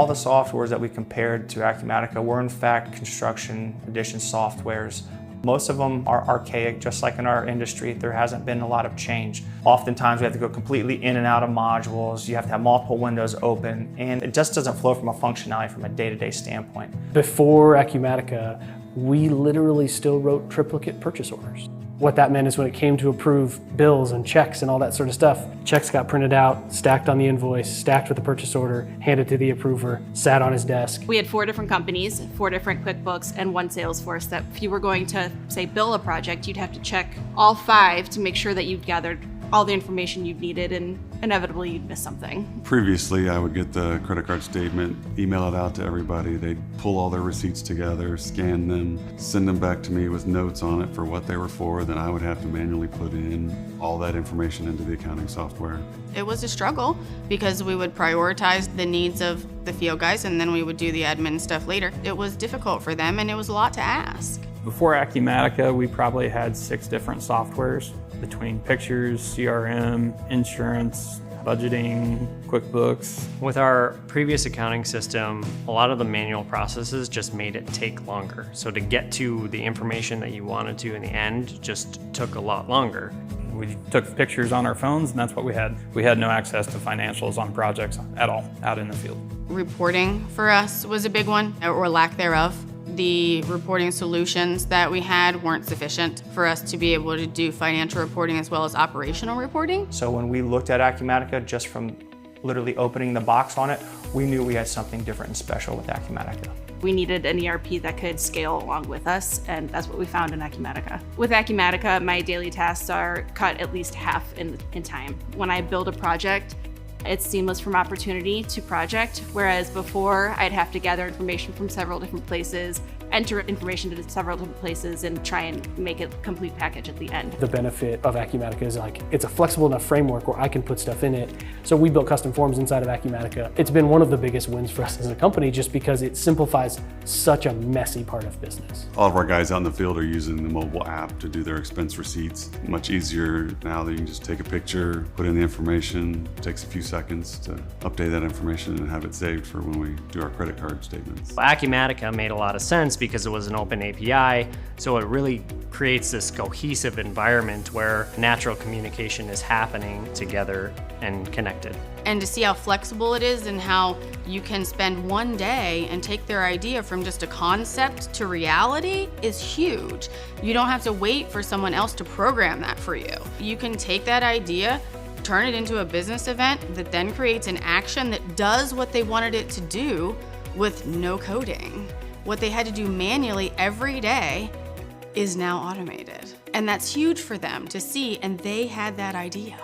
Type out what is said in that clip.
all the softwares that we compared to Acumatica were in fact construction edition softwares. Most of them are archaic, just like in our industry. There hasn't been a lot of change. Oftentimes we have to go completely in and out of modules. You have to have multiple windows open, and it just doesn't flow from a functionality from a day-to-day standpoint. Before Acumatica, we literally still wrote triplicate purchase orders. What that meant is when it came to approve bills and checks and all that sort of stuff, checks got printed out, stacked on the invoice, stacked with the purchase order, handed to the approver, sat on his desk. We had 4 different companies, 4 different QuickBooks, and 1 Salesforce that if you were going to, say, bill a project, you'd have to check all 5 to make sure that you'd gathered all the information you needed, and inevitably you'd miss something. Previously, I would get the credit card statement, email it out to everybody. They'd pull all their receipts together, scan them, send them back to me with notes on it for what they were for. Then I would have to manually put in all that information into the accounting software. It was a struggle because we would prioritize the needs of the field guys and then we would do the admin stuff later. It was difficult for them and it was a lot to ask. Before Acumatica, we probably had 6 different softwares between pictures, CRM, insurance, budgeting, QuickBooks. With our previous accounting system, a lot of the manual processes just made it take longer. So to get to the information that you wanted to in the end just took a lot longer. We took pictures on our phones and that's what we had. We had no access to financials on projects at all out in the field. Reporting for us was a big one, or lack thereof. The reporting solutions that we had weren't sufficient for us to be able to do financial reporting as well as operational reporting. So when we looked at Acumatica, just from literally opening the box on it, we knew we had something different and special with Acumatica. We needed an ERP that could scale along with us, and that's what we found in Acumatica. With Acumatica, my daily tasks are cut at least half in time. When I build a project, it's seamless from opportunity to project, whereas before I'd have to gather information from several different places, enter information to several different places, and try and make a complete package at the end. The benefit of Acumatica is it's a flexible enough framework where I can put stuff in it. So we built custom forms inside of Acumatica. It's been one of the biggest wins for us as a company just because it simplifies such a messy part of business. All of our guys out in the field are using the mobile app to do their expense receipts. Much easier now that you can just take a picture, put in the information. It takes a few seconds to update that information and have it saved for when we do our credit card statements. Acumatica made a lot of sense because it was an open API, so it really creates this cohesive environment where natural communication is happening together and connected. And to see how flexible it is and how you can spend one day and take their idea from just a concept to reality is huge. You don't have to wait for someone else to program that for you. You can take that idea, turn it into a business event that then creates an action that does what they wanted it to do with no coding. What they had to do manually every day is now automated. And that's huge for them to see, and they had that idea.